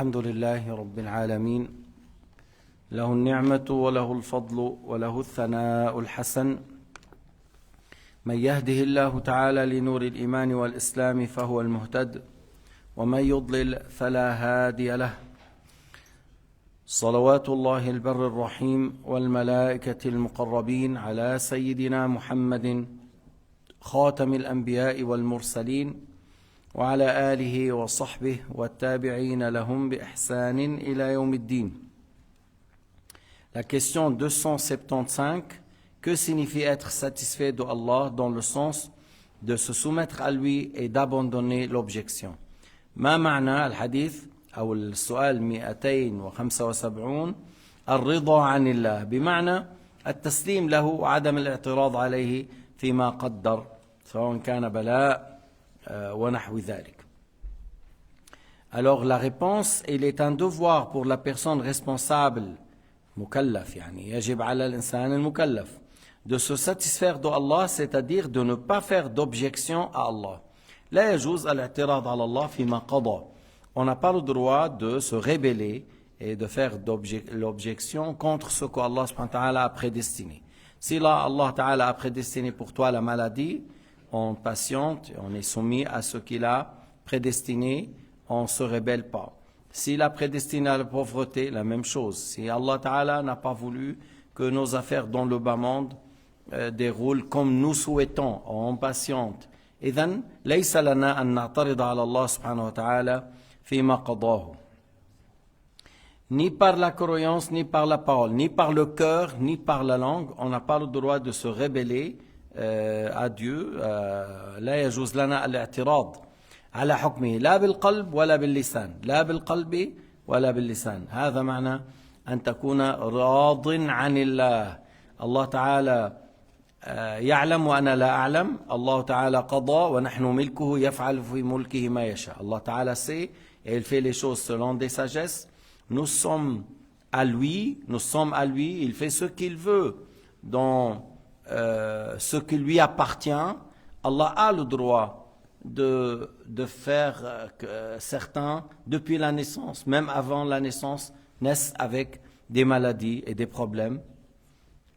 الحمد لله رب العالمين له النعمة وله الفضل وله الثناء الحسن من يهده الله تعالى لنور الإيمان والإسلام فهو المهتد ومن يضلل فلا هادي له صلوات الله البر الرحيم والملائكة المقربين على سيدنا محمد خاتم الأنبياء والمرسلين وعلى آله وصحبه والتابعين لهم بإحسان إلى يوم الدين. La question 275, que signifie être satisfait de Allah dans le sens de se soumettre à lui et d'abandonner l'objection. ما معنى الحديث أو السؤال 275 الرضا عن الله بمعنى التسليم له وعدم الاعتراض عليه فيما قدر سواء كان بلاء ونحو ذلك. Alors la réponse, il est un devoir pour la personne responsable مكلف يعني يجب على الإنسان المكلف de se satisfaire de Allah, c'est-à-dire de ne pas faire d'objection à Allah. لا يجوز الاعتراض على الله فيما قضى. On n'a pas le droit de se rebeller et de faire l'objection contre ce que Allah subhanahu wa ta'ala a prédestiné. Si là Allah ta'ala a prédestiné pour toi la maladie, on patiente, on est soumis à ce qu'il a prédestiné, on ne se rebelle pas. S'il a prédestiné à la pauvreté, la même chose. Si Allah ta'ala n'a pas voulu que nos affaires dans le bas monde déroulent comme nous souhaitons, on patiente. إذن ليس لنا أن نعترض على الله سبحانه وتعالى فيما قضاه. Ni par la croyance, ni par la parole, ni par le cœur, ni par la langue, on n'a pas le droit de se rebeller à Dieu. لا يجوز لنا الاعتراض على حكمه لا بالقلب ولا باللسان، لا بالقلب ولا باللسان. هذا معنى أن تكون راض عن الله. الله تعالى يعلم وأنا لا أعلم. الله تعالى قضى ونحن ملكه يفعل في ملكه ما يشاء. Allah Ta'ala sait et il fait les choses selon des sagesses. Nous sommes à lui, il fait ce qu'il veut dans ce qui lui appartient. Allah a le droit de faire que certains, depuis la naissance, même avant la naissance, naissent avec des maladies et des problèmes.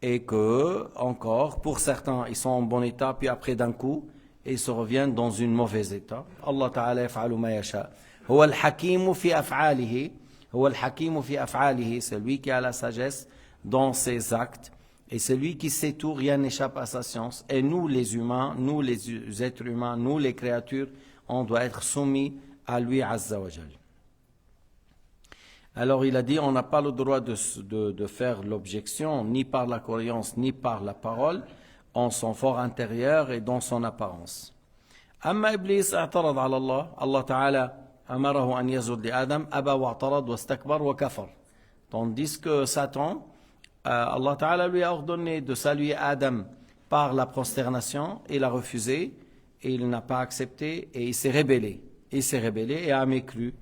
Et que, encore, pour certains, ils sont en bon état, puis après d'un coup, ils se reviennent dans un mauvais état. Allah Ta'ala yaf'alu ma yasha. Huwa al-hakimu fi af'alihi. Huwa al-hakimu fi af'alihi. C'est lui qui a la sagesse dans ses actes. Et c'est lui qui sait tout, rien n'échappe à sa science. Et nous, les humains, nous, les êtres humains, nous, les créatures, on doit être soumis à lui, Azza wa Jal. Alors il a dit, on n'a pas le droit de faire l'objection, ni par la croyance, ni par la parole, en son fort intérieur et dans son apparence. أما إبليس اعترض على الله. الله تعالى أمره أن يسجد لآدم أبى واعترض واستكبر وكفر. Tandis que Satan, Allah Ta'ala lui a ordonné de saluer Adam par la prosternation, il a refusé, et il n'a pas accepté, et il s'est rebellé. Il s'est rebellé et a mécru.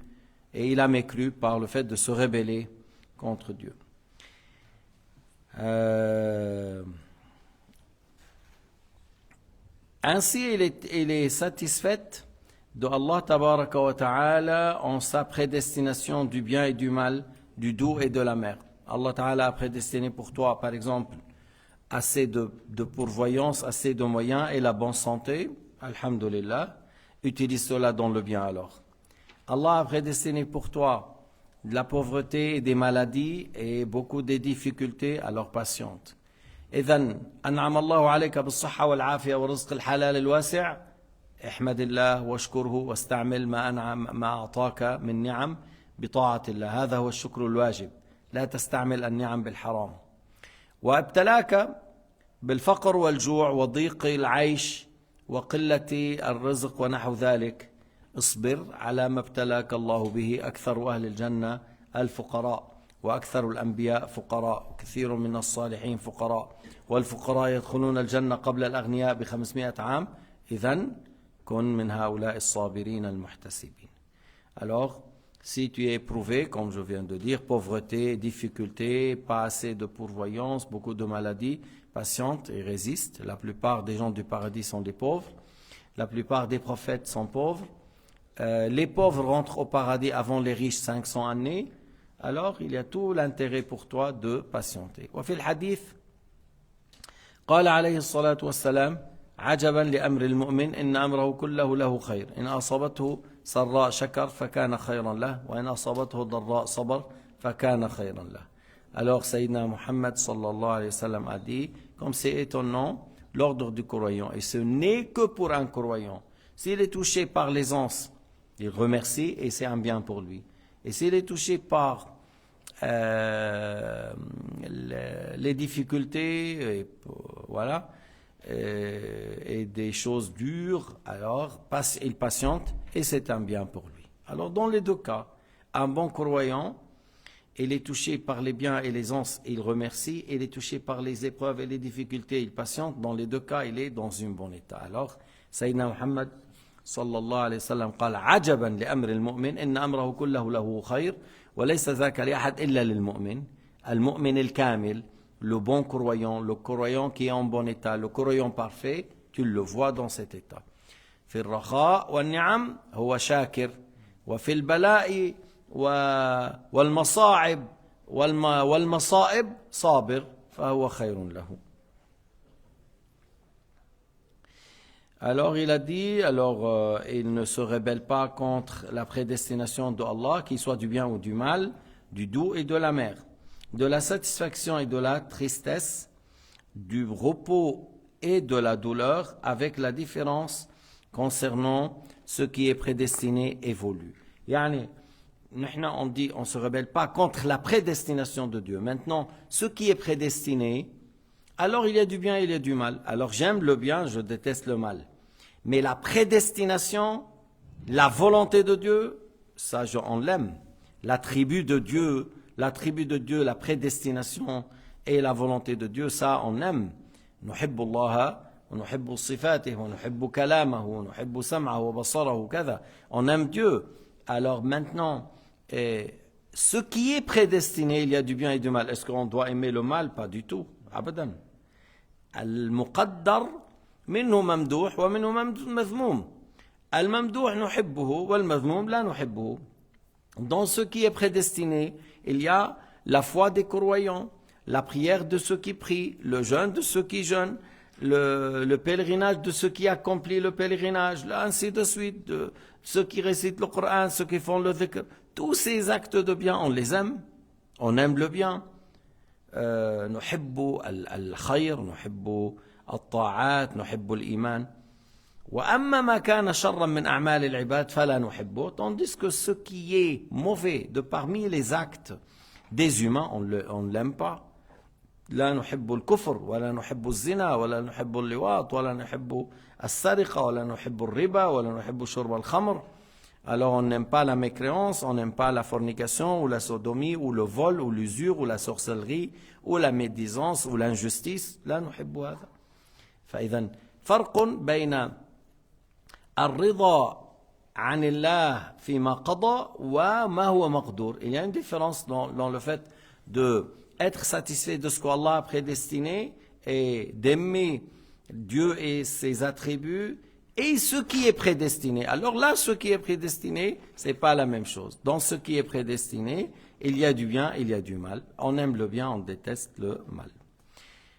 Et il a mécru par le fait de se rebeller contre Dieu. Ainsi, il est satisfait de Allah Tabaraka wa Ta'ala en sa prédestination du bien et du mal, du doux et de l'amer. Allah Ta'ala a prédestiné pour toi, par exemple, assez de pourvoyance, assez de moyens et la bonne santé. Alhamdulillah. Utilise cela dans le bien alors. Allah a prédestiné pour toi de la pauvreté et des maladies et beaucoup de difficultés, alors patiente. إذن أنعم الله عليك بالصحة والعافية ورزق الحلال الواسع احمد الله واشكره واستعمل ما أعطاك من نعم بطاعة الله. هذا هو الشكر الواجب. لا تستعمل النعم بالحرام. وابتلاك بالفقر والجوع وضيق العيش وقلة الرزق ونحو ذلك. اصبر على ما ابتلاك الله به. أكثر أهل الجنة الفقراء وأكثر الأنبياء فقراء وكثير من الصالحين فقراء والفقراء يدخلون الجنة قبل الأغنياء ب500 عام. إذن كن من هؤلاء الصابرين المحتسبين. Alors, si tu es éprouvé, comme je viens de dire, pauvreté, difficulté, pas assez de pourvoyance, beaucoup de maladies, patiente et résiste. La plupart des gens du paradis sont des pauvres. La plupart des prophètes sont pauvres. les pauvres rentrent au paradis avant les riches 500 années, alors il y a tout l'intérêt pour toi de patienter. وفي الحديث قال عليه الصلاة والسلام عجبا لأمر المؤمن إن أمره كله له خير إن أصابته سراء شكر فكان خيرا له وإن أصابته ضراء صبر فكان خيرا له. Alors Sayyidina Muhammad sallallahu alayhi wa sallam a dit, comme c'est étonnant, l'ordre du croyant, et ce n'est que pour un croyant. S'il est touché par l'aisance, il remercie et c'est un bien pour lui. Et s'il est touché par les difficultés, et, voilà, et des choses dures, alors il patiente et c'est un bien pour lui. Alors dans les deux cas, un bon croyant, il est touché par les biens et les anses, il remercie, il est touché par les épreuves et les difficultés, il patiente, dans les deux cas, il est dans un bon état. Alors, Sayyidina Muhammad sallallahu alayhi wa sallam قال عجبا لأمر المؤمن إن أمره كله له خير وليس ذاك لأحد إلا للمؤمن المؤمن الكامل le bon croyant, le croyant qui est en bon état, le croyant parfait, tu le vois dans cet état. في الرخاء والنعم هو شاكر وفي البلاء والمصاعب والمصائب صابر فهو خير له. Alors il a dit, il ne se rebelle pas contre la prédestination de Allah, qu'il soit du bien ou du mal, du doux et de l'amer, de la satisfaction et de la tristesse, du repos et de la douleur, avec la différence concernant ce qui est prédestiné évolue. Yani, on dit, on ne se rebelle pas contre la prédestination de Dieu. Maintenant, ce qui est prédestiné, alors il y a du bien et il y a du mal. Alors j'aime le bien, je déteste le mal. Mais la prédestination, la volonté de Dieu, ça on l'aime. L'attribut de Dieu, la prédestination et la volonté de Dieu, ça on aime. نحب الله ونحب صفاته ونحب كلامه ونحب سمعه وبصره كذا. On aime Dieu. Alors maintenant, ce qui est prédestiné, il y a du bien et du mal. Est-ce qu'on doit aimer le mal? Pas du tout. Abadan. المقدر منه ممدوح ومنه مذموم. الممدوح نحبه والمذموم لا نحبه. Dans ce qui est prédestiné, il y a la foi des croyants, la prière de ceux qui prient, le jeûne de ceux qui jeûnent, le pèlerinage de ceux qui accomplissent le pèlerinage, ainsi de suite, de ceux qui récitent le Coran, ceux qui font le dhikr. Tous ces actes de bien, on les aime. On aime le bien. نحب الخير نحب الطاعات نحب الإيمان وأما ما كان شرا من أعمال العباد فلا نحبه. Tandis que ce qui est mauvais de parmi les actes des humains, on ne l'aime pas. لا نحب الكفر ولا نحب الزنا ولا نحب اللواط ولا نحب السرقة ولا نحب الربا ولا نحب شرب الخمر. Alors on n'aime pas la mécréance, on n'aime pas la fornication ou la sodomie ou le vol ou l'usure ou la sorcellerie ou la médisance ou l'injustice. لا نحب هذا. فإذا فرق بين الرضا عن الله فيما قضى وما هو مقدور. Il y a une différence dans le fait de être satisfait de ce qu'Allah a prédestiné et d'aimer Dieu et ses attributs et ce qui est prédestiné. Alors là, ce qui est prédestiné, c'est pas la même chose. Dans ce qui est prédestiné, il y a du bien, il y a du mal. On aime le bien, on déteste le mal.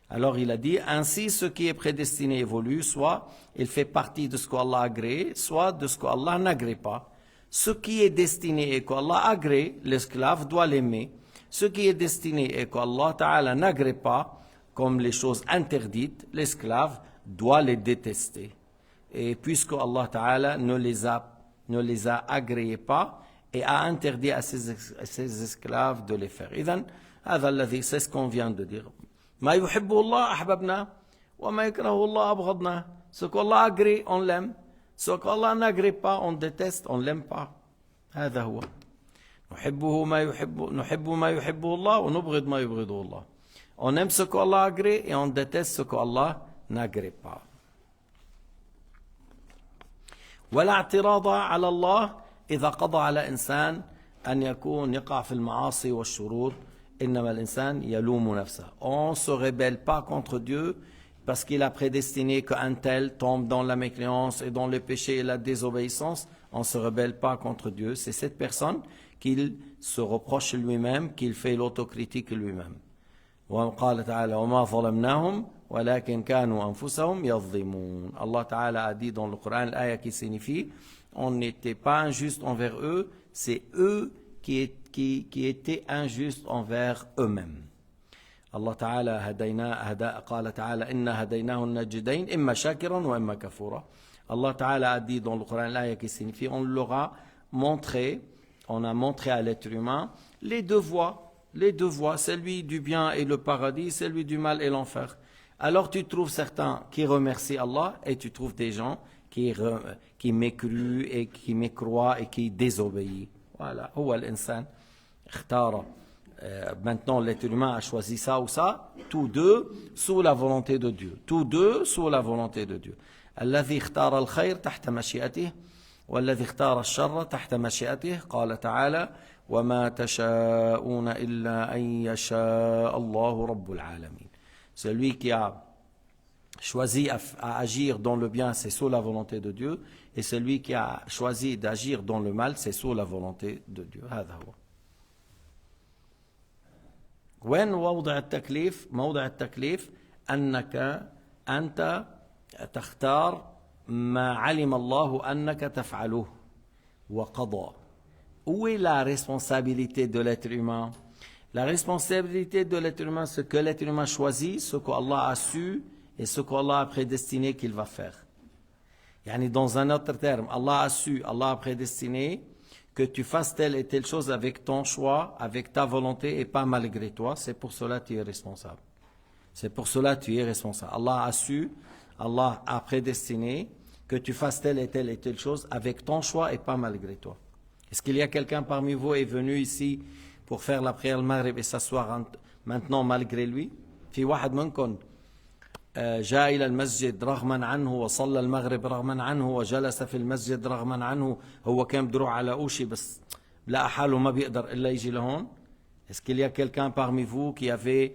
Alors il a dit, ainsi ce qui est prédestiné évolue, soit il fait partie de ce qu'Allah a agréé, soit de ce qu'Allah n'agrée pas. Ce qui est destiné et qu'Allah agrée, l'esclave doit l'aimer. Ce qui est destiné et qu'Allah Ta'ala n'agrée pas, comme les choses interdites, l'esclave doit les détester. Et puisque Allah Ta'ala ne les a agréés pas et a interdit à ses esclaves de les faire. C'est ce qu'on vient de dire. ما يحبه الله أحببنا وما يكرهه الله أبغضنا. Ce qu'Allah agrée, on l'aime. Ce qu'Allah n'agrée pas, on déteste, on l'aime pas. هذا هو. نحب ما يحبه الله ونبغض ما يبغضه الله. On aime ce qu'Allah agrée et on déteste ce qu'Allah n'agrée pas. ولا اعتراض على الله إذا قضى على إنسان أن يكون يقع في المعاصي والشرور. إنما الإنسان يلوم نفسه. On ne se rebelle pas contre Dieu parce qu'il a prédestiné qu'un tel tombe dans la mécréance et dans le péché et la désobéissance. on ne se rebelle pas contre Dieu. C'est cette personne qu'il se reproche lui-même, qu'il fait l'autocritique lui-même. وقال تعالى وما ظلمناهم ولكن كانوا أنفسهم يظلمون. Allah Ta'ala a dit dans le Coran l'ayah qui signifie on n'était pas injuste envers eux, c'est eux qui étaient injustes envers eux-mêmes. Allah Ta'ala قال تعالى إنا هديناه النجدين إما شاكرا وإما كفورا. Allah Ta'ala a dit dans le Coran l'ayah qui signifie on leur a montré, on a montré à l'être humain les deux voies, celui du bien et le paradis, celui du mal et l'enfer. Alors tu trouves certains qui remercient Allah et tu trouves des gens qui mécruent et qui mécroient et qui désobéissent. Voilà, هو الإنسان اختار. Maintenant l'être humain a choisi ça ou ça, tous deux sous la volonté de Dieu. Tous deux sous la volonté de Dieu. الذي اختار الخير تحت مشيئته والذي اختار الشر تحت مشيئته. قال تعالى وما تشاءون إلا أن يشاء الله رب العالمين. Celui qui a choisi à agir dans le bien, c'est sous la volonté de Dieu, et celui qui a choisi d'agir dans le mal, c'est sous la volonté de Dieu. هذا هو. وين موضع التكليف؟ موضع التكليف أنك أنت تختار ما علم الله أنك تفعله وقضى. Où est la responsabilité de l'être humain? La responsabilité de l'être humain, ce que l'être humain choisit, ce qu'Allah a su et ce qu'Allah a prédestiné qu'il va faire. Yani dans un autre terme, Allah a su, Allah a prédestiné que tu fasses telle et telle chose avec ton choix, avec ta volonté et pas malgré toi. C'est pour cela que tu es responsable. C'est pour cela que tu es responsable. Allah a su, Allah a prédestiné que tu fasses telle et telle chose avec ton choix et pas malgré toi. Est-ce qu'il y a quelqu'un parmi vous qui est venu ici pour faire la prière al-Maghrib et s'asseoir maintenant malgré lui? في واحد منكم جاء إلى المسجد رغما عنه وصلى المغرب رغما عنه وجلس في المسجد رغما عنه. هو كان بده يروح على أوشي بس لقى حاله ما بيقدر إلا يجي لهون. Est-ce qu'il y a quelqu'un parmi vous qui avait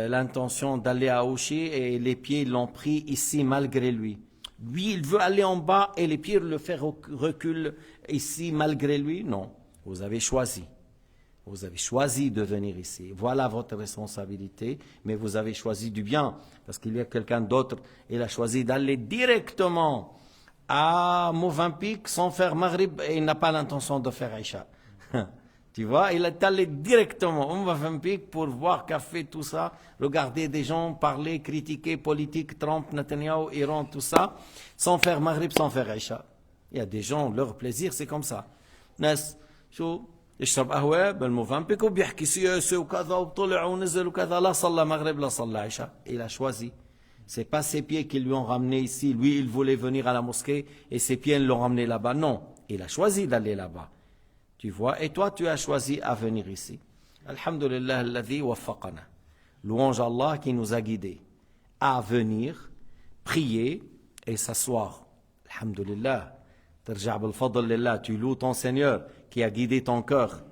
l'intention d'aller à Ouchi et les pieds l'ont pris ici malgré lui? Lui, il veut aller en bas et les pieds le font reculer ici malgré lui? Non, vous avez choisi. Vous avez choisi de venir ici. Voilà votre responsabilité, mais vous avez choisi du bien. Parce qu'il y a quelqu'un d'autre, il a choisi d'aller directement à Mozambique sans faire Maghrib et il n'a pas l'intention de faire Isha. Tu vois, il est allé directement au Mozambique pour voir café, tout ça, regarder des gens parler, critiquer, politique, Trump, Netanyahu, Iran, tout ça, sans faire Maghrib, sans faire Isha. Il y a des gens, leur plaisir, c'est comme ça. Nas, شو يشرب قهوة بالموفامبيك وبيحكي سياسة وكذا وطلع ونزل وكذا لا صلى مغرب لا صلى عشاء. Il a choisi. C'est pas ses pieds qui lui ont ramené ici. Lui, il voulait venir à la mosquée et ses pieds l'ont ramené là-bas. Non, il a choisi d'aller là-bas. Tu vois, et toi, tu as choisi à venir ici. Alhamdulillah alladhi waffaqana. Louange à Allah qui nous a guidés à venir, prier et s'asseoir. Alhamdulillah. ترجع بالفضل لله. Tu loues ton Seigneur qui a guidé ton cœur.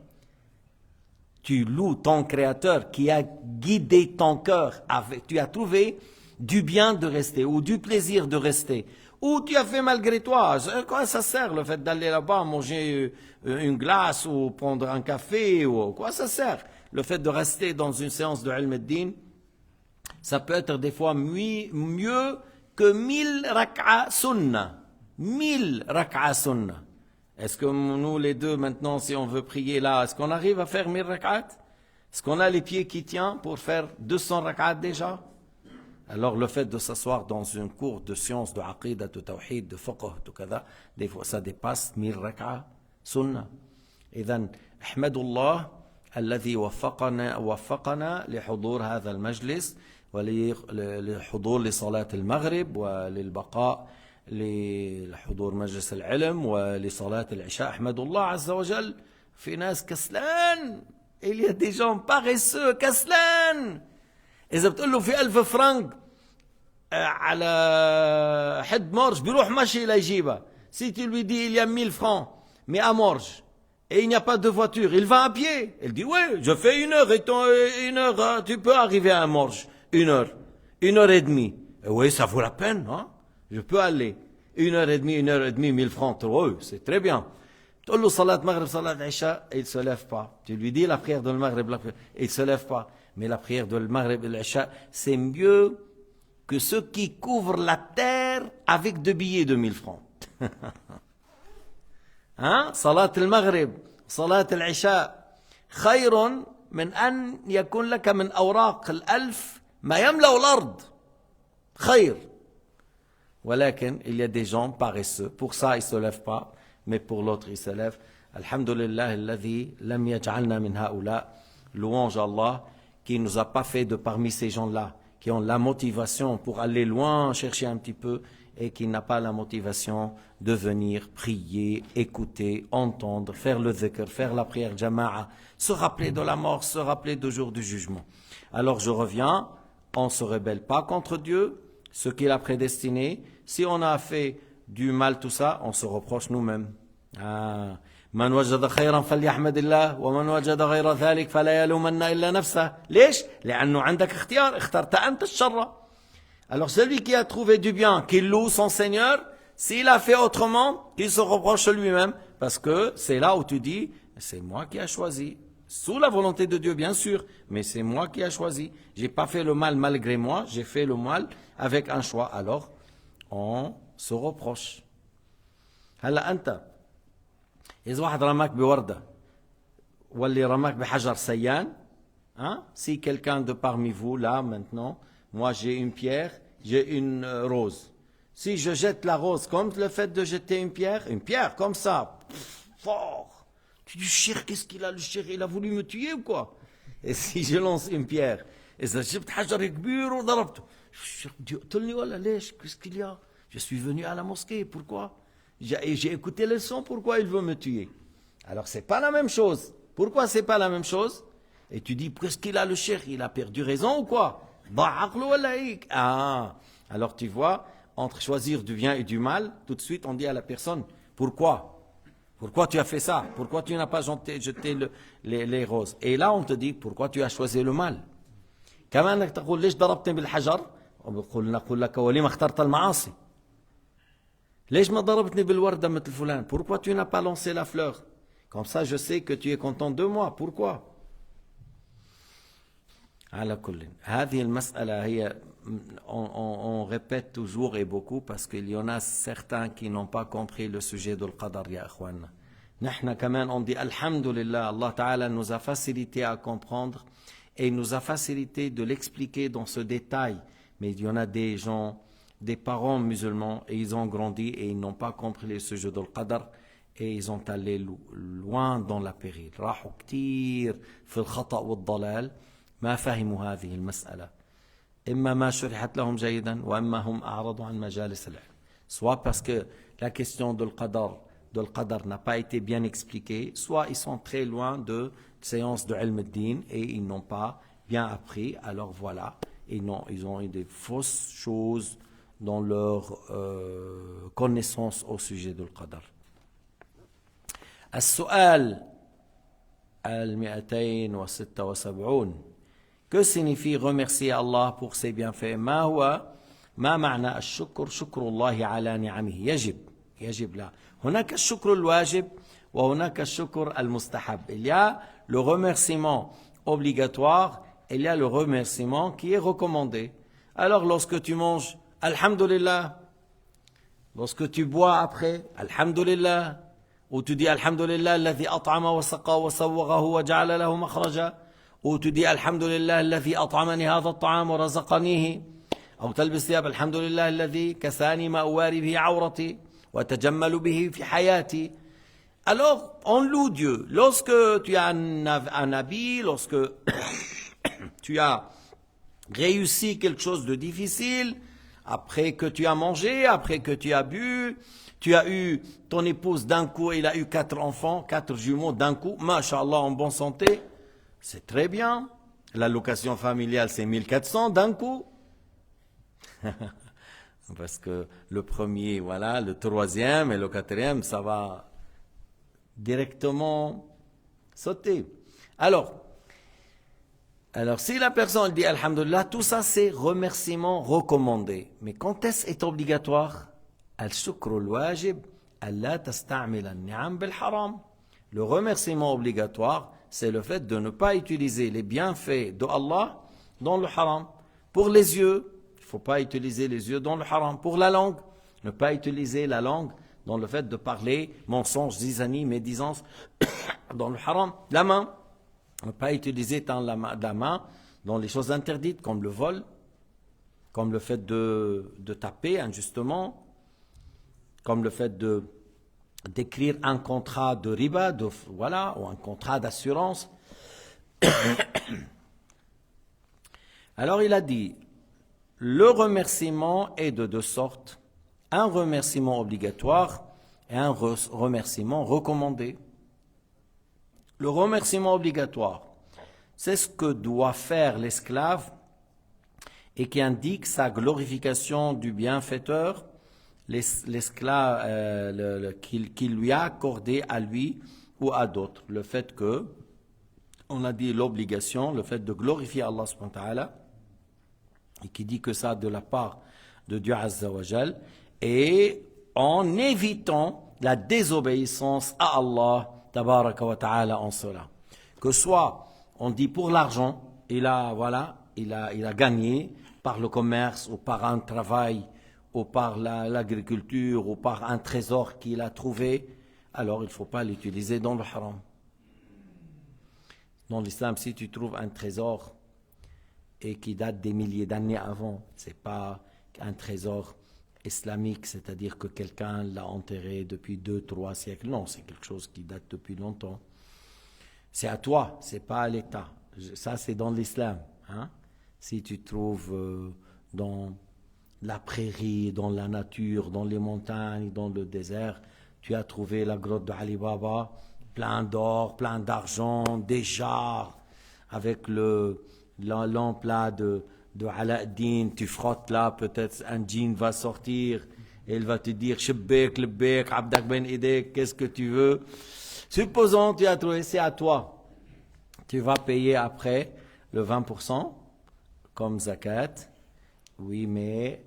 Tu loues ton Créateur qui a guidé ton cœur. Tu as trouvé du bien de rester ou du plaisir de rester. Ou tu as fait malgré toi. Quoi ça sert le fait d'aller là-bas manger une glace ou prendre un café ou quoi ça sert? Le fait de rester dans une séance de ilm ad-din, ça peut être des fois mieux que 1000 rak'a sunnah. 1000 rak'a sunnah. Est-ce que nous les deux maintenant, si on veut prier là, est-ce qu'on arrive à faire 1000 rak'at? Est-ce qu'on a les pieds qui tiennent pour faire 200 rak'at déjà? Alors le fait de s'asseoir dans une cour de sciences, de aqidah, de tawhid, de fiqh, tout ça, des fois ça dépasse 1000 rak'at sunnah. إذن أحمد الله الذي وفقنا لحضور هذا المجلس وللحضور لصلاة المغرب وللبقاء لحضور مجلس العلم ولصلاة العشاء. أحمد الله عز وجل. في ناس كسلان. Il y a des gens paresseux, كسلان. إذا بتقول له في 1000 فرنك على حد مورج بيروح مشي ليجيبها. Si tu lui dis il y a 1000 francs, mais à Morges, et il n'y a pas de voiture, il va à pied. Il dit oui, je fais 1 heure et une heure, tu peux arriver à Morges, 1 heure et demie. Et oui, ça vaut la peine, hein? Je peux aller. 1 heure et demie, 1000 francs, c'est très bien. Tu lui dis salat maghrib, salat isha, et il ne se lève pas. Tu lui dis la prière de le maghrib, et il ne se lève pas. Mais la prière de le maghrib et l'isha, c'est mieux que ceux qui couvrent la terre avec 2 billets de 1000 francs. Hein? Salat al-maghrib, salat al-isha, خير من أن يكون لك من أوراق الألف ما يملأ الأرض. خير. ولكن il y a des gens paresseux. Pour ça, ils ne se lèvent pas. Mais pour l'autre, ils se lèvent. Alhamdulillah, alladhi lam yaj'alna min haoula. Louange à Allah, qui ne nous a pas fait de parmi ces gens-là, qui ont la motivation pour aller loin, chercher un petit peu, et qui n'a pas la motivation de venir prier, écouter, entendre, faire le dhikr, faire la prière jama'a, se rappeler de la mort, se rappeler du jour du jugement. Alors je reviens, on ne se rebelle pas contre Dieu, ce qu'il a prédestiné. Si on a fait du mal, tout ça, on se reproche nous-mêmes. من وجد خيرا فليحمد الله ومن وجد غير ذلك فلا يلومن إلا نفسه. ليش؟ لأنه عندك اختيار، اخترت أنت الشر. Alors celui qui a trouvé du bien, qu'il loue son Seigneur, s'il a fait autrement, qu'il se reproche lui-même, parce que c'est là où tu dis, c'est moi qui ai choisi, sous la volonté de Dieu bien sûr, mais c'est moi qui ai choisi. J'ai pas fait le mal malgré moi, j'ai fait le mal avec un choix. Alors, on se reproche. هلا أنت إذا واحد رماك بوردة واللي رماك بحجر سيان, hein? Si quelqu'un de parmi vous là maintenant, moi j'ai une pierre, j'ai une rose. Si je jette la rose comme le fait de jeter une pierre comme ça, fort. Tu dis, cher, qu'est-ce qu'il a le cher? Il a voulu me tuer ou quoi? Et si je lance une pierre, إذا جبت حجر كبير وضربته, قتلني ولا ليش? Qu'est-ce qu'il y a? Je suis venu à la mosquée, pourquoi? J'ai écouté le son, pourquoi il veut me tuer? Alors c'est pas la même chose. Pourquoi c'est pas la même chose? Et tu dis, qu'est-ce qu'il a le cher? Il a perdu raison ou quoi? Ah, alors tu vois, entre choisir du bien et du mal, tout de suite on dit à la personne, pourquoi? Pourquoi tu as fait ça? Pourquoi tu n'as pas jeté les roses? Et là on te dit, pourquoi tu as choisi le mal? كمان انك تقول ليش ضربتني بالحجر؟ نقول لك ولما اخترت المعاصي؟ ليش ما ضربتني بالوردة مثل فلان? Pourquoi tu n'as pas lancé la fleur? Comme ça je sais que tu es content de moi. Pourquoi? على كل هذه المسألة هي on répète toujours et beaucoup parce qu'il y en a certains qui n'ont pas compris le sujet du qadar يا إخواننا. نحن كمان on dit alhamdulillah, Allah Ta'ala nous a facilité à comprendre et il nous a facilité de l'expliquer dans ce détail. Mais il y en a des gens, des parents musulmans, et ils ont grandi et ils n'ont pas compris le sujet du qadar et ils ont allé loin dans la péril. راحوا كتير في الخطأ والضلال. ما فهموا هذه المسألة. إما ما شرحت لهم جيدا وإما هم أعرضوا عن مجالس العلم. Soit parce que la question de l'qadar n'a pas été bien expliquée, soit ils sont très loin de séances de ilm al-din et ils n'ont pas bien appris. Alors voilà, ils ont eu des fausses choses dans leur connaissance au sujet de l'qadar. السؤال 276. Que signifie remercier Allah pour ses bienfaits? ما معنى الشكر؟ شكر الله على نعمه. يجب لا. هناك الشكر الواجب وهناك الشكر المستحب. Il y a le remerciement obligatoire, il y a le remerciement qui est recommandé. Alors lorsque tu manges, alhamdulillah. Lorsque tu bois après, alhamdulillah. Ou tu dis alhamdulillah الذي أطعم وسقى وسوغه وجعل له مخرجا. Ou tu dis alhamdulillah الذي أطعمني هذا الطعام ورزقنيه. أو تلبس ثياب الحمد لله الذي كساني ما أواري به عورتي وتجمل به في حياتي. Alors, on loue Dieu. Lorsque tu as un habit, lorsque tu as réussi quelque chose de difficile, après que tu as mangé, après que tu as bu, tu as eu ton épouse d'un coup, il a eu 4 enfants, 4 jumeaux d'un coup, Masha'Allah, en bonne santé, c'est très bien. L'allocation familiale, c'est 1400 d'un coup. Parce que le premier, voilà, le troisième et le quatrième, ça va directement sauter. Alors si la personne dit alhamdulillah, tout ça c'est remerciement recommandé. Mais quand est-ce est obligatoire? الشكر الواجب ألا تستعمل النعم بالحرام. Le remerciement obligatoire, c'est le fait de ne pas utiliser les bienfaits de Allah dans le haram. Pour les yeux, il ne faut pas utiliser les yeux dans le haram. Pour la langue, ne pas utiliser la langue dans le fait de parler mensonges, zizanie, médisance dans le haram. La main, ne pas utiliser la main dans les choses interdites comme le vol, comme le fait de taper injustement, comme le fait d'écrire un contrat de riba, voilà, ou un contrat d'assurance. Alors il a dit, le remerciement est de deux sortes, un remerciement obligatoire et un remerciement recommandé. Le remerciement obligatoire, c'est ce que doit faire l'esclave et qui indique sa glorification du bienfaiteur, l'esclave qu'il lui a accordé à lui ou à d'autres. Le fait que, on a dit l'obligation, le fait de glorifier Allah subhanahu wa ta'ala, et qui dit que ça de la part de Dieu Azza wa Jal, et en évitant la désobéissance à Allah tabaraka wa ta'ala en cela. Que soit on dit pour l'argent, il a gagné par le commerce ou par un travail ou par l'agriculture ou par un trésor qu'il a trouvé, alors il ne faut pas l'utiliser dans le haram. Dans l'islam, si tu trouves un trésor et qui date des milliers d'années avant, ce n'est pas un trésor islamique, c'est-à-dire que quelqu'un l'a enterré depuis 2-3 siècles. Non, c'est quelque chose qui date depuis longtemps. C'est à toi, ce n'est pas à l'État. Ça, c'est dans l'islam. Hein? Si tu trouves dans la prairie, dans la nature, dans les montagnes, dans le désert, tu as trouvé la grotte de Ali Baba, plein d'or, plein d'argent, des jarres, avec la lampe là de Ala-Din, tu frottes là, peut-être un djinn va sortir, et il va te dire, Shibbek, Libbek, Abdak ben Idek, qu'est-ce que tu veux? Supposons tu as trouvé, c'est à toi. Tu vas payer après le 20% comme zakat. Oui, mais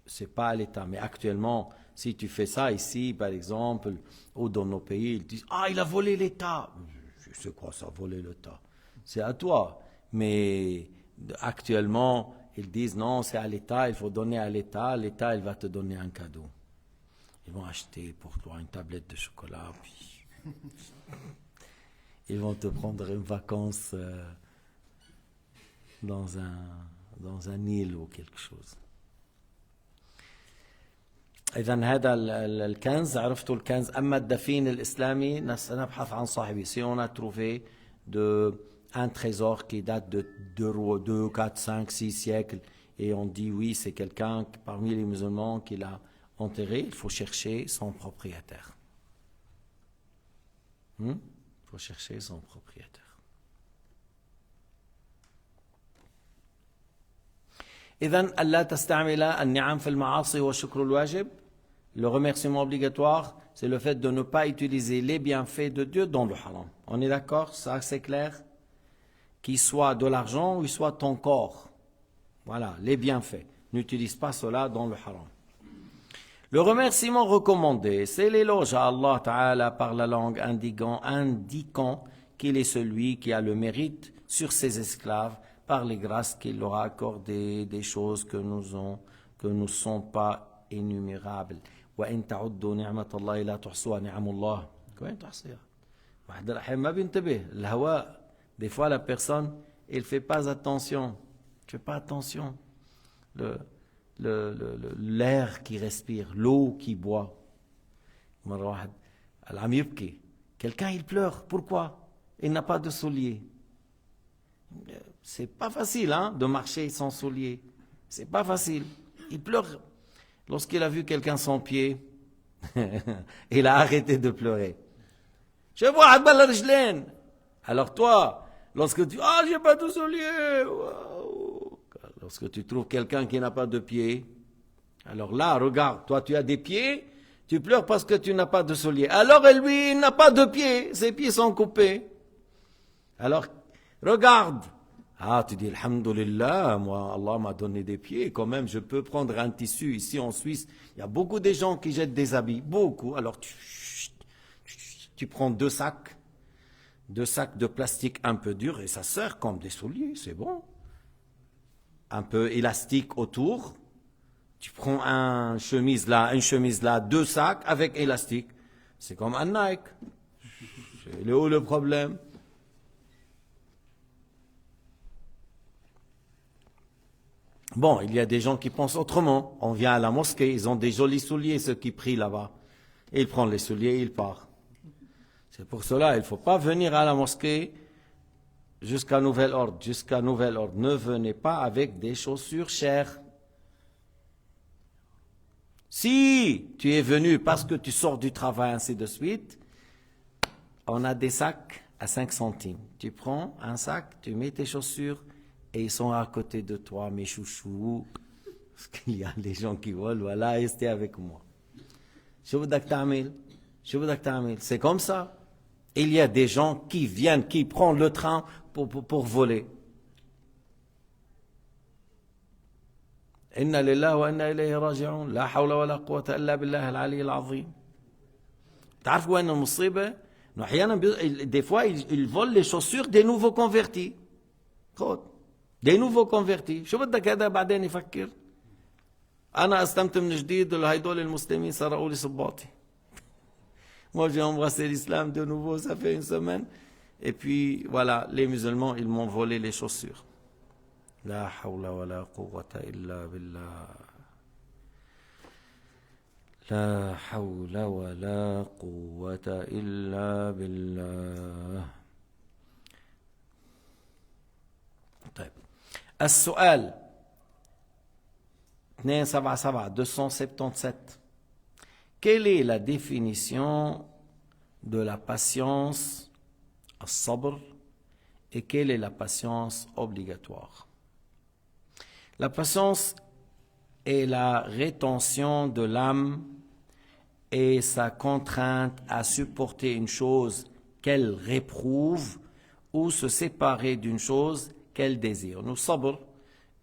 c'est pas à l'État. Mais actuellement, si tu fais ça ici, par exemple, ou dans nos pays, ils disent, ah, il a volé l'État. Je sais quoi ça, voler l'État? C'est à toi. Mais actuellement, ils disent, non, c'est à l'État, il faut donner à l'État. L'État, il va te donner un cadeau. Ils vont acheter pour toi une tablette de chocolat, puis ils vont te prendre une vacance dans un île ou quelque chose. إذا هذا الكنز عرفتوا الكنز. أما الدفين الإسلامي نبحث عن صاحبه. Si on a trouvé un trésor qui date de 2, 4, 5, 6 siècles et on dit oui c'est quelqu'un parmi les musulmans qui l'a enterré, il faut chercher son propriétaire. Il faut chercher son propriétaire. إذن ألا تستعمل النعم في المعاصي والشكر الواجب. Le remerciement obligatoire, c'est le fait de ne pas utiliser les bienfaits de Dieu dans le haram. On est d'accord? Ça, c'est clair? Qu'il soit de l'argent ou qu'il soit ton corps. Voilà, les bienfaits. N'utilise pas cela dans le haram. Le remerciement recommandé, c'est l'éloge à Allah Ta'ala par la langue indiquant qu'il est celui qui a le mérite sur ses esclaves par les grâces qu'il leur a accordées, des choses que ne sont pas énumérables. وإن تعدوا نعمة الله لا تحصوها نعم الله. Comment تحصيها؟ واحد الأحيان ما بينتبه الهواء. Des fois la personne, elle fait pas attention. Tu fais pas attention. L'air qui respire, l'eau qui boit. مرة واحد العم يبكي. Quelqu'un il pleure. Pourquoi? Il n'a pas de souliers. C'est pas facile de marcher sans souliers. C'est pas facile. Il pleure. Lorsqu'il a vu quelqu'un sans pied, il a arrêté de pleurer. Je vois Abdallah Rjlen. Alors toi, lorsque tu j'ai pas de souliers. Wow. Lorsque tu trouves quelqu'un qui n'a pas de pied, alors là, regarde, toi tu as des pieds, tu pleures parce que tu n'as pas de souliers. Alors lui, il n'a pas de pieds, ses pieds sont coupés. Alors, regarde. Ah, tu dis, alhamdoulilah, moi, Allah m'a donné des pieds, quand même, je peux prendre un tissu. Ici, en Suisse, il y a beaucoup de gens qui jettent des habits, beaucoup. Alors, tu prends deux sacs de plastique un peu durs, et ça sert comme des souliers, c'est bon. Un peu élastique autour. Tu prends une chemise là, deux sacs avec élastique. C'est comme un Nike. C'est où le problème? Bon, il y a des gens qui pensent autrement. On vient à la mosquée, ils ont des jolis souliers, ceux qui prient là-bas. Et ils prennent les souliers et ils partent. C'est pour cela, il ne faut pas venir à la mosquée jusqu'à nouvel ordre. Jusqu'à nouvel ordre. Ne venez pas avec des chaussures chères. Si tu es venu parce que tu sors du travail, ainsi de suite, on a des sacs à 5 centimes. Tu prends un sac, tu mets tes chaussures et ils sont à côté de toi, mes chouchous. Parce qu'il y a des gens qui veulent, voilà, restez avec moi. C'est comme ça. Il y a des gens qui viennent, qui prennent le train pour voler. Inna lillahi wa inna ilayhi raji'un. La hawla wa la quwwata illa billahi al-ali al-azim. تعرف وين المصيبة؟ إنه أحيانا des fois ils volent les chaussures des nouveaux convertis. خد. Des nouveaux convertis. شو بدك هذا بعدين يفكر؟ أنا أسلمت من جديد وهيدول المسلمين سرقوا لي صباطي. Moi j'ai embrassé l'islam de nouveau, ça fait une semaine. Et puis voilà, les musulmans, ils m'ont volé les chaussures. La hawla wa la quwwata illa billah. La hawla wa la quwwata illa billah. طيب. السؤال 277. Quelle est la définition de la patience, as-sabr, et quelle est la patience obligatoire? La patience est la rétention de l'âme et sa contrainte à supporter une chose qu'elle réprouve ou se séparer d'une chose qu'elle désire. Nous sabr,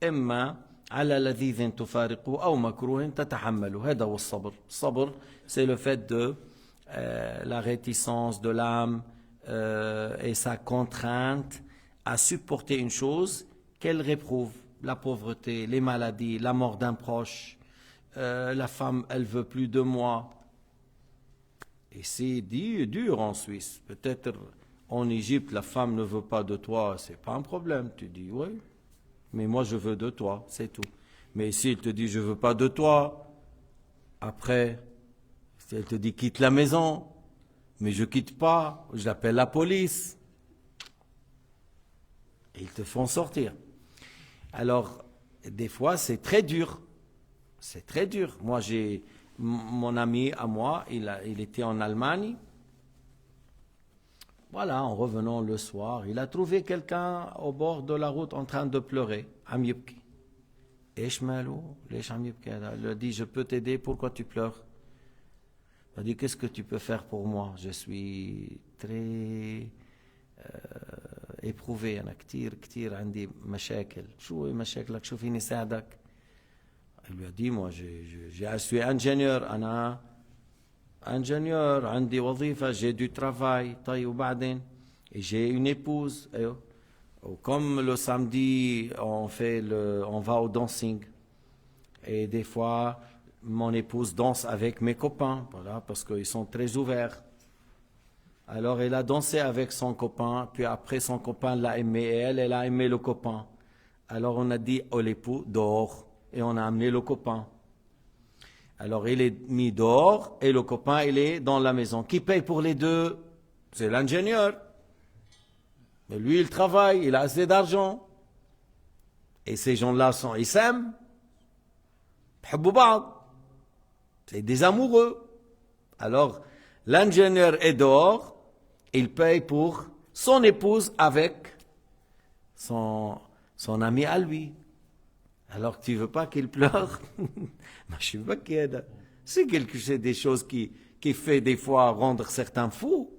imma على لذيذ تفارقه أو مكروه تتحمله. هذا هو الصبر. الصبر, c'est le fait de la réticence de l'âme et sa contrainte à supporter une chose qu'elle réprouve. La pauvreté, les maladies, la mort d'un proche, la femme, elle veut plus de moi. Et c'est dur en Suisse. Peut-être en Égypte, la femme ne veut pas de toi, c'est pas un problème. Tu dis oui. Mais moi, je veux de toi, c'est tout. Mais si elle te dit, je ne veux pas de toi, après, si elle te dit, quitte la maison, mais je ne quitte pas, j'appelle la police. Et ils te font sortir. Alors, des fois, c'est très dur. C'est très dur. Moi, j'ai mon ami à moi, il était en Allemagne. Voilà, en revenant le soir, il a trouvé quelqu'un au bord de la route en train de pleurer. عم يبكي. إيش ماله؟ ليش عم يبكي هذا؟ Il lui a dit, je peux t'aider, pourquoi tu pleures? Il a dit, qu'est-ce que tu peux faire pour moi? Je suis très éprouvé. أنا كتير عندي مشاكل. شو هي مشاكلك؟ شو فيني ساعدك؟ Il lui a dit, moi, je suis ingénieur. أنا ingénieur, عندي وظيفة, j'ai du travail, طيب وبعدين, et j'ai une épouse. Comme le samedi, on va au dancing. Et des fois, mon épouse danse avec mes copains, voilà, parce qu'ils sont très ouverts. Alors, elle a dansé avec son copain, puis après, son copain l'a aimé, et elle a aimé le copain. Alors, on a dit au l'époux, dehors, et on a amené le copain. Alors, il est mis dehors et le copain, il est dans la maison. Qui paye pour les deux? C'est l'ingénieur. Mais lui, il travaille, il a assez d'argent. Et ces gens-là, ils s'aiment. C'est des amoureux. Alors, l'ingénieur est dehors, il paye pour son épouse avec son ami à lui. Alors que tu ne veux pas qu'il pleure. C'est des choses qui fait des fois rendre certains fous.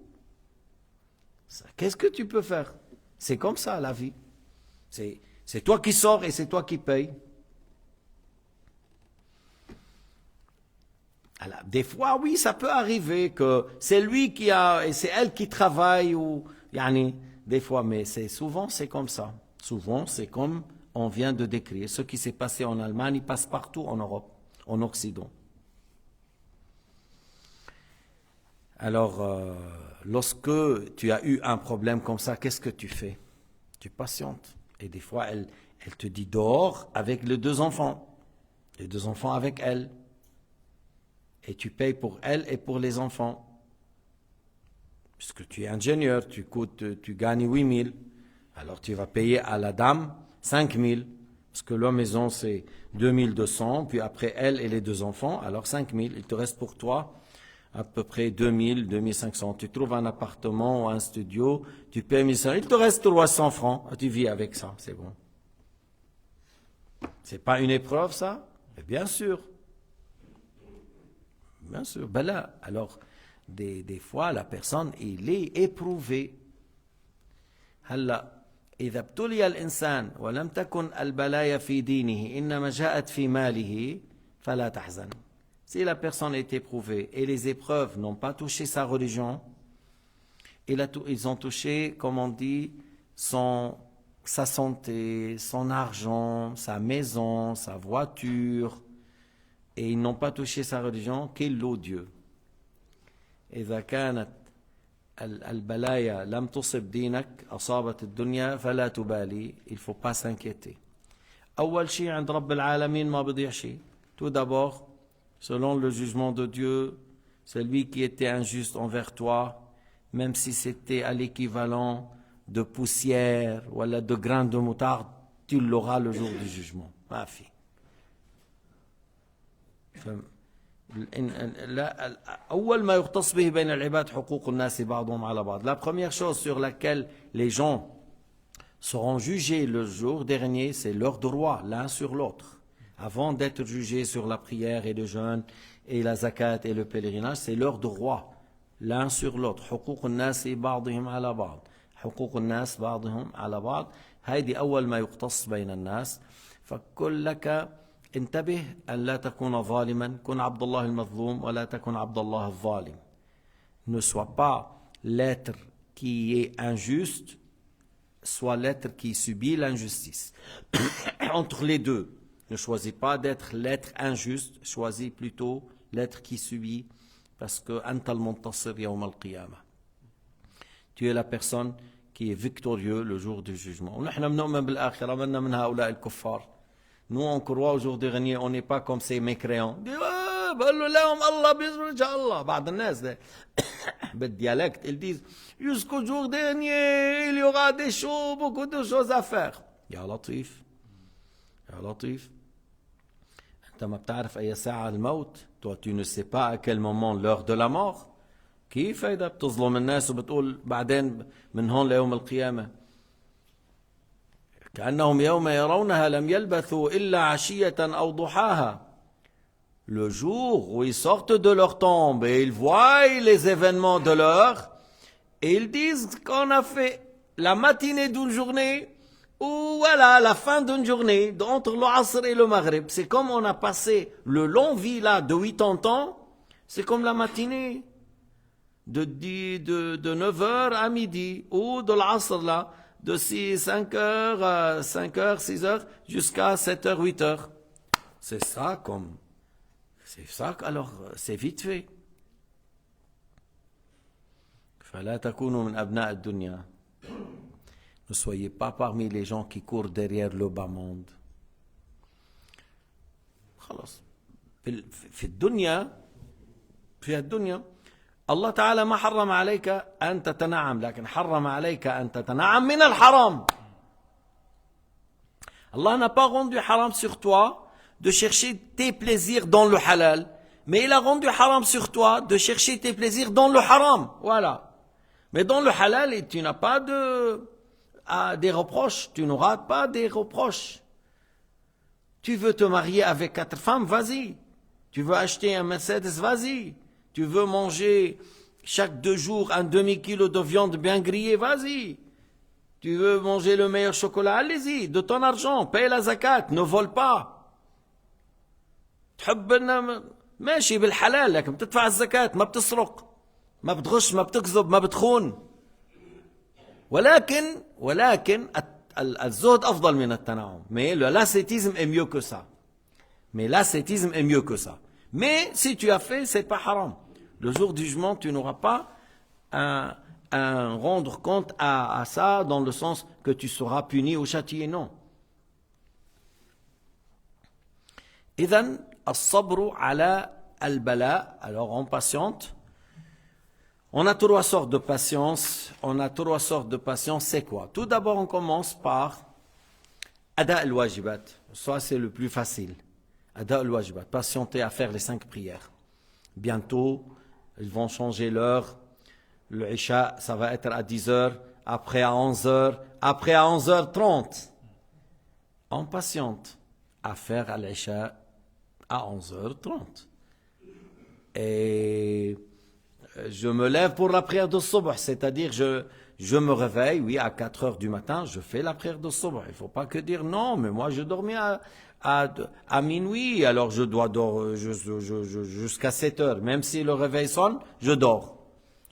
Qu'est-ce que tu peux faire? C'est comme ça la vie. C'est toi qui sors et c'est toi qui payes. Alors, des fois, oui, ça peut arriver que c'est lui qui a et c'est elle qui travaille ou yani, des fois, mais souvent c'est comme ça. Souvent, c'est comme on vient de décrire. Ce qui s'est passé en Allemagne, il passe partout en Europe, en Occident. Alors, lorsque tu as eu un problème comme ça, qu'est-ce que tu fais? Tu patientes. Et des fois, elle te dit dehors avec les 2 enfants. Les 2 enfants avec elle. Et tu payes pour elle et pour les enfants. Puisque tu es ingénieur, tu gagnes 8 000. Alors tu vas payer à la dame 5 000. Parce que la maison c'est 2 200. Puis après elle et les 2 enfants, alors 5 000. Il te reste pour toi à peu près 2 000, 2 500. Tu trouves un appartement ou un studio, tu payes 1 500. Il te reste 300 francs. Tu vis avec ça, c'est bon. C'est pas une épreuve ça? Mais bien sûr. Bien sûr. Ben là, alors, des fois, la personne, il est éprouvé. هلا إذا ابتلي الإنسان ولم تكن البلايا في دينه إنما جاءت في ماله فلا تحزن. Si la personne est éprouvée et les épreuves n'ont pas touché sa religion, ils ont touché, comme on dit, sa santé, son argent, sa maison, sa voiture, et ils n'ont pas touché sa religion, qu'il loue Dieu. إذا كانت البلايا لم تصب دينك أصابت الدنيا فلا تبالي. Il ne faut pas s'inquiéter. أول شيء عند رب العالمين ما بضيع شيء. Tout d'abord, selon le jugement de Dieu, celui qui était injuste envers toi, même si c'était à l'équivalent de poussière ou de grains de moutarde, tu l'auras le jour du jugement. Ma fille. La première chose sur laquelle les gens seront jugés le jour dernier, c'est leur droit l'un sur l'autre. Avant d'être jugés sur la prière et le jeûne et la zakat et le pèlerinage, c'est leur droit l'un sur l'autre. حقوق الناس بعضهم على بعض. حقوق الناس بعضهم على بعض. هذه أول ما يقتص بين الناس. فقل لك انتبه أن لا تكون ظالما. كن عبد الله المظلوم ولا تكن عبد الله الظالم. Ne sois pas l'être qui est injuste, soit l'être qui subit l'injustice. Entre les deux. Ne choisis pas d'être l'être injuste, choisis plutôt l'être qui subit, parce que أنت المنتصر يوم القيامة. Tu es la personne qui est victorieux le jour du jugement. ونحن بنؤمن بالآخرة منا من هؤلاء الكفار. Nous on croit au jour dernier, on n'est pas comme ces mécréants. بقول له لهم الله بيزور إن شاء الله. بعض الناس بالdialecte ils disent jusqu'au jour dernier il y aura des choses, beaucoup de choses à faire. يا لطيف يا لطيف. أنت ما بتعرف أي ساعة الموت. Toi tu ne sais pas à quel moment l'heure de la mort. كيف إذا بتظلم الناس وبتقول بعدين من هون ليوم القيامة. كأنهم يوم يرونها لم يلبثوا إلا عشية أو ضحاها. Le jour où ils sortent de leur tombe et ils voient les événements de l'heure et ils disent qu'on a fait la matinée d'une journée ou voilà la fin d'une journée entre le Asr et le Maghrib. C'est comme on a passé le long vie là de 80 ans, c'est comme la matinée de 9h à midi ou de l'Asr là de 5h à 5h, 6h jusqu'à 7h, 8h. C'est ça comme... C'est ça, alors c'est vite fait. فلا تكونوا من أبناء الدنيا. Ne soyez pas parmi les gens qui courent derrière le bas monde. خلاص. في الدنيا الله تعالى ما حرم عليك أن تتنعم لكن حرم عليك أن تتنعم من الحرام. Allah n'a pas rendu haram sur toi de chercher tes plaisirs dans le halal, mais il a rendu haram sur toi de chercher tes plaisirs dans le haram. Voilà. Mais dans le halal, tu n'as pas des reproches, tu n'auras pas des reproches. Tu veux te marier avec 4 femmes, vas-y. Tu veux acheter un Mercedes, vas-y. Tu veux manger chaque 2 jours un demi-kilo de viande bien grillée, vas-y. Tu veux manger le meilleur chocolat? Allez-y, de ton argent, paye la zakat, ne vole pas. تحب ان ماشي بالحلال لكن بتدفع الزكاة ما بتسرق ما بتغش ما بتكذب ما بتخون ولكن الزهد أفضل من التنعم. Mais l'ascétisme est mieux que ça. Mais si tu as fait, c'est pas haram. Le jour du jugement, tu n'auras pas un rendre compte à ça dans le sens que tu seras puni ou châtié, non. إذن الصبر على البلاء. Alors on patiente. On a trois sortes de patience. C'est quoi? Tout d'abord, on commence par Ada al-wajibat. Ça, c'est le plus facile. Ada al-wajibat. Patienter à faire les 5 prières. Bientôt, ils vont changer l'heure. Le Isha, ça va être à 10h. Après à 11h. Après à 11h30. On patiente à faire à l'Isha à 11h30. Et je me lève pour la prière de Subh, c'est-à-dire je me réveille, oui, à 4 heures du matin, je fais la prière de Subh. Il ne faut pas que dire non, mais moi je dormais à minuit, alors je dois dormir jusqu'à 7 heures. Même si le réveil sonne, je dors.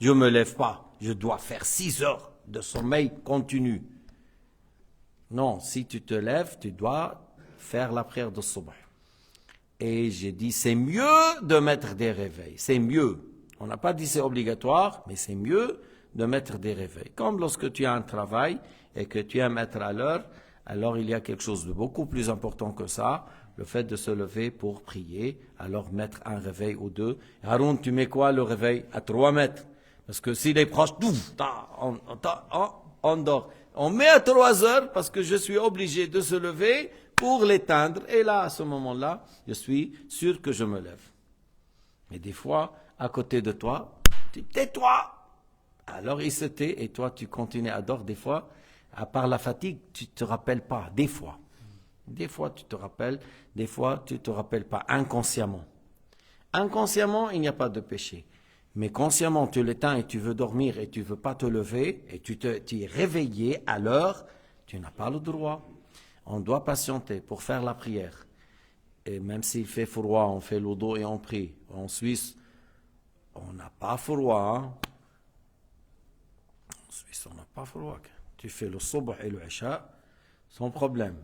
Je ne me lève pas. Je dois faire 6 heures de sommeil continu. Non, si tu te lèves, tu dois faire la prière de Subh. Et j'ai dit, c'est mieux de mettre des réveils, c'est mieux. On n'a pas dit c'est obligatoire, mais c'est mieux de mettre des réveils. Comme lorsque tu as un travail et que tu aimes être à l'heure, alors il y a quelque chose de beaucoup plus important que ça, le fait de se lever pour prier, alors mettre un réveil ou 2. Haroun, tu mets quoi le réveil? À 3 mètres. Parce que s'il est proche, on dort. On met à 3 heures parce que je suis obligé de se lever pour l'éteindre. Et là, à ce moment-là, je suis sûr que je me lève. Mais des fois, à côté de toi, tais-toi. Alors il se tait et toi tu continues à dormir. Des fois, à part la fatigue, tu ne te rappelles pas. Des fois tu te rappelles, des fois tu ne te rappelles pas inconsciemment. Inconsciemment, il n'y a pas de péché. Mais consciemment, tu l'éteins et tu veux dormir et tu ne veux pas te lever et tu es réveillé à l'heure, tu n'as pas le droit. On doit patienter pour faire la prière. Et même s'il fait froid, on fait l'odo et on prie. En Suisse, on n'a pas froid. Hein? En Suisse, on n'a pas froid. Tu fais le Subh et le Isha sans problème.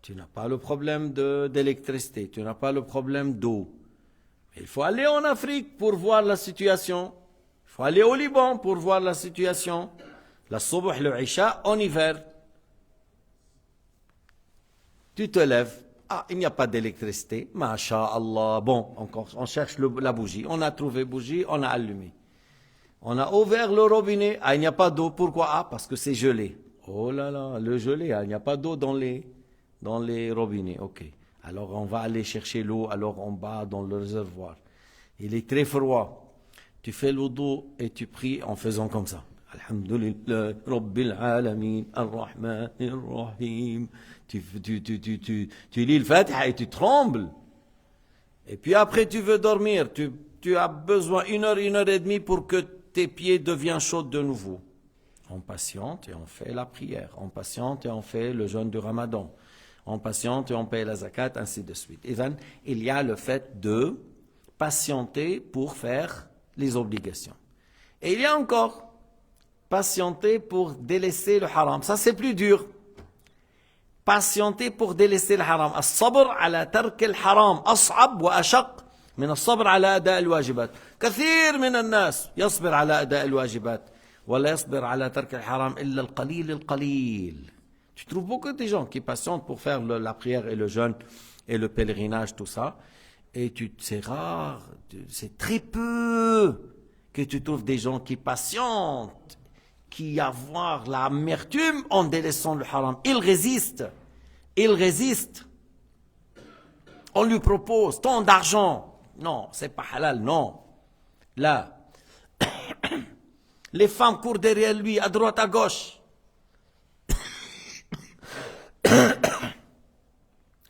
Tu n'as pas le problème d'électricité. Tu n'as pas le problème d'eau. Il faut aller en Afrique pour voir la situation. Il faut aller au Liban pour voir la situation. La Subh et le Isha en hiver. Tu te lèves. Ah, il n'y a pas d'électricité. Masha'Allah. Bon, on cherche la bougie. On a trouvé bougie, on a allumé. On a ouvert le robinet. Ah, il n'y a pas d'eau. Pourquoi? Ah, parce que c'est gelé. Oh là là, le gelé. Ah, il n'y a pas d'eau dans les robinets. Ok. Alors, on va aller chercher l'eau, alors en bas, dans le réservoir. Il est très froid. Tu fais l'eau d'eau et tu pries en faisant comme ça. Alhamdulillah, Rabbil Alamin, Ar-Rahman, Ar-Rahim. Tu lis le Fatiha et tu trembles. Et puis après, tu veux dormir. Tu as besoin 1 heure, 1 heure et demie pour que tes pieds deviennent chauds de nouveau. On patiente et on fait la prière. On patiente et on fait le jeûne du Ramadan. On patiente et on paye la zakat, ainsi de suite. Et then, il y a le fait de patienter pour faire les obligations. Et il y a encore patienter pour délaisser le haram. Ça, c'est plus dur. Patienter pour délaisser le haram. الصبر على ترك الحرام أصعب وأشق من الصبر على أداء الواجبات. كثير من الناس يصبر على أداء الواجبات ولا يصبر على ترك الحرام إلا القليل القليل. Tu trouves beaucoup de gens qui patientent pour faire la prière et le jeûne et le pèlerinage, tout ça. Et c'est rare, c'est très peu que tu trouves des gens qui patientent, qui avoir l'amertume en délaissant le haram. Il résiste. On lui propose tant d'argent. Non, c'est pas halal, non. Là, les femmes courent derrière lui, à droite, à gauche.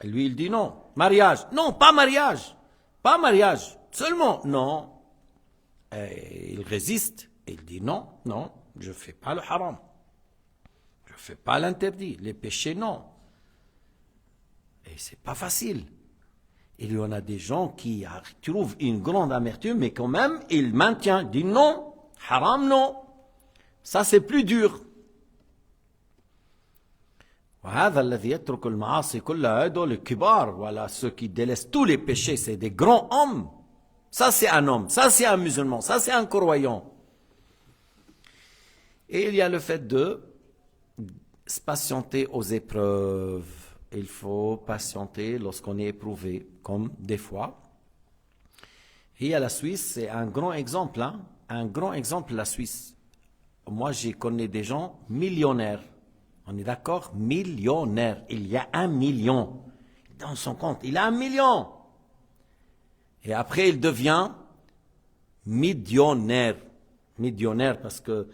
Et lui, il dit non. Mariage. Non, pas mariage. Pas mariage. Seulement, non. Et il résiste. Et il dit non, je ne fais pas le haram. Je ne fais pas l'interdit. Les péchés, non. Et c'est pas facile. Il y en a des gens qui trouvent une grande amertume, mais quand même, ils maintiennent, disent non, haram, non. Ça, c'est plus dur. وهذا الذي يترك المعاصي كلها هذول الكبار voilà ceux qui délaissent tous les péchés c'est des grands hommes ça c'est un homme ça c'est un musulman ça c'est un croyant et il y a le fait de se patienter aux épreuves il faut patienter lorsqu'on est éprouvé comme des fois et à la Suisse c'est un grand exemple hein? Un grand exemple la Suisse moi j'ai connu des gens millionnaires. On est d'accord? Millionnaire. Il y a 1 million dans son compte. Il a 1 million. Et après, il devient millionnaire. Millionnaire parce que,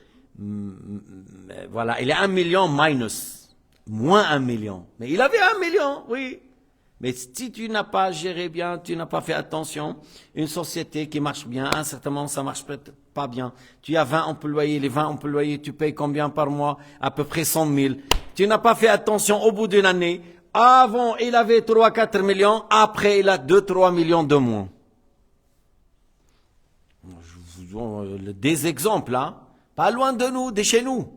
voilà, il est 1 million minus. Moins 1 million. Mais il avait 1 million, oui. Mais si tu n'as pas géré bien, tu n'as pas fait attention, une société qui marche bien, un certain moment, ça marche peut-être pas bien. Tu as 20 employés, les 20 employés, tu payes combien par mois? À peu près 100 000. Tu n'as pas fait attention au bout d'une année. Avant, il avait 3-4 millions. Après, il a 2-3 millions de moins. Je vous donne des exemples, hein. Pas loin de nous, de chez nous.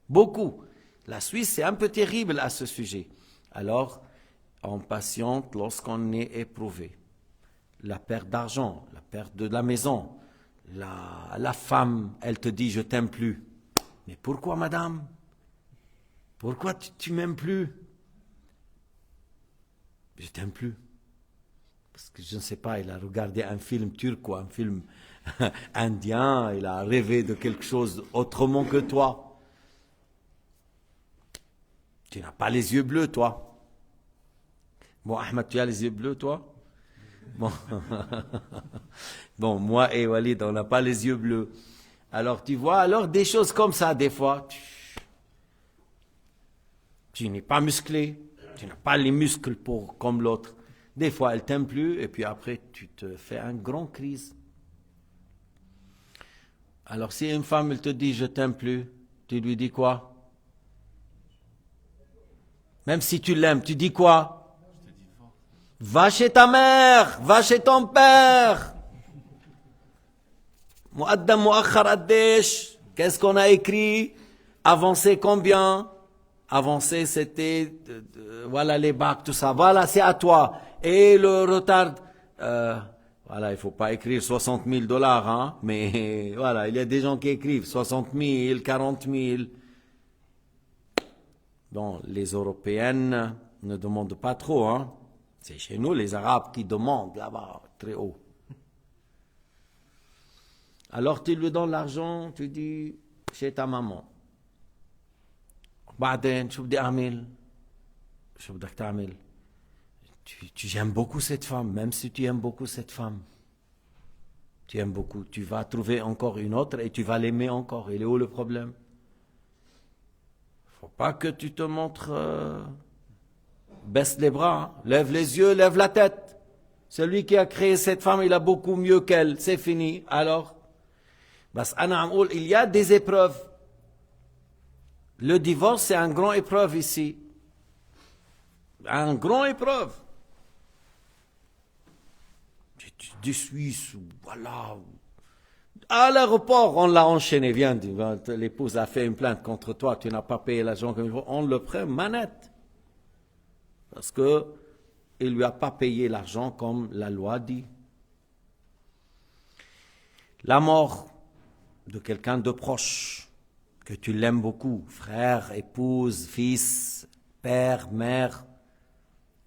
Beaucoup. La Suisse, c'est un peu terrible à ce sujet. Alors, on patiente lorsqu'on est éprouvé. La perte d'argent, la perte de la maison, la femme, elle te dit « je t'aime plus ». Mais pourquoi madame? Pourquoi tu m'aimes plus? Je t'aime plus. Parce que je ne sais pas, il a regardé un film turc ou un film indien, il a rêvé de quelque chose autrement que toi. Tu n'as pas les yeux bleus, toi. Bon, Ahmed, tu as les yeux bleus, toi? Bon. Bon, moi et Walid, on n'a pas les yeux bleus. Alors, tu vois, alors des choses comme ça, des fois, tu n'es pas musclé, tu n'as pas les muscles pour comme l'autre. Des fois, elle t'aime plus, et puis après, tu te fais une grande crise. Alors, si une femme, elle te dit, je t'aime plus, tu lui dis quoi? Même si tu l'aimes, tu dis quoi? Va chez ta mère, va chez ton père. Mu'addam mu'akhar addesh. Qu'est-ce qu'on a écrit? Avancer combien? Avancer, c'était, voilà les bacs, tout ça. Voilà, c'est à toi. Et le retard, voilà, il faut pas écrire 60 000 $, hein. Mais voilà, il y a des gens qui écrivent 60 000, 40 000. Bon, les Européennes ne demandent pas trop, hein. C'est chez nous les Arabes qui demandent là-bas, très haut. Alors tu lui donnes l'argent, tu dis, chez ta maman. بعدين شو بدي أعمل؟ شو بدك تعمل؟ Tu aimes beaucoup cette femme, même si tu aimes beaucoup cette femme. Tu aimes beaucoup, tu vas trouver encore une autre et tu vas l'aimer encore. Il est où le problème? Faut pas que tu te montres... baisse les bras, hein. Lève les yeux, lève la tête. Celui qui a créé cette femme, il a beaucoup mieux qu'elle. C'est fini. Alors, il y a des épreuves. Le divorce, c'est une grande épreuve ici. Une grande épreuve. Du Suisse, voilà. À l'aéroport, on l'a enchaîné. Viens, l'épouse a fait une plainte contre toi, tu n'as pas payé l'argent comme il faut. On le prend manette. Parce qu'il ne lui a pas payé l'argent comme la loi dit. La mort de quelqu'un de proche, que tu l'aimes beaucoup, frère, épouse, fils, père, mère,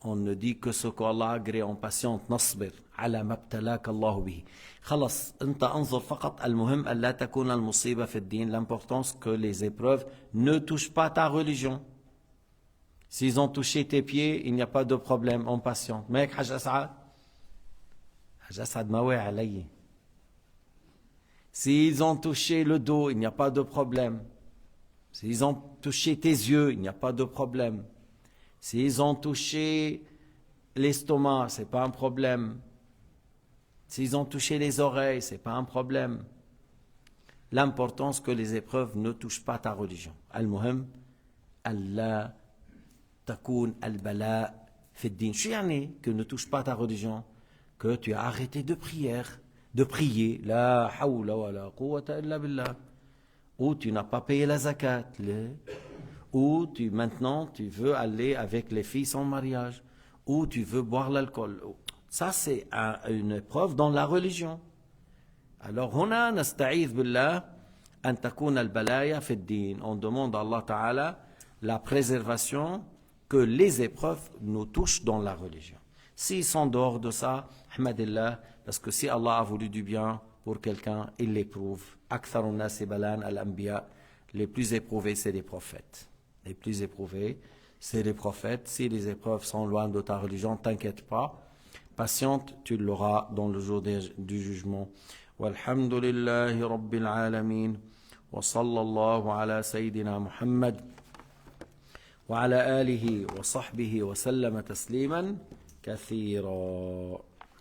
on ne dit que ce qu'Allah agrée en patiente. نصبر على ما ابتلاك الله به. خلص انت انظر فقط المهم ألا تكون المصيبة في الدين. L'importance que les épreuves ne touchent pas ta religion. S'ils ont touché tes pieds, il n'y a pas de problème, on patiente. مالك حاج أسعد؟ حاج أسعد ما واعي علي. S'ils ont touché le dos, il n'y a pas de problème. S'ils ont touché tes yeux, il n'y a pas de problème. S'ils ont touché l'estomac, ce n'est pas un problème. S'ils ont touché les oreilles, ce n'est pas un problème. L'importance que les épreuves ne touchent pas ta religion. Al-Muhim, ألا تكون البلاء في الدين. شو يعني que ne touche pas ta religion? Que tu as arrêté de prier, لا حول ولا قوة إلا بالله. Ou tu n'as pas payé la zakat. Ou maintenant tu veux aller avec les filles sans mariage. Ou tu veux boire l'alcool. Ça c'est une épreuve dans la religion. Alors هنا نستعيذ بالله أن تكون البلايا في الدين. On demande à Allah Ta'ala la préservation que les épreuves nous touchent dans la religion. S'ils sont dehors de ça, Ahmadillah, parce que si Allah a voulu du bien pour quelqu'un, il l'éprouve. أكثر الناس بلاء الأنبياء. Les plus éprouvés, c'est les prophètes. Les plus éprouvés, c'est les prophètes. Si les épreuves sont loin de ta religion, t'inquiète pas. Patiente, tu l'auras dans le jour du jugement. والحمد لله رب العالمين وصلى الله على سيدنا محمد وعلى آله وصحبه وسلم تسليما كثيرا.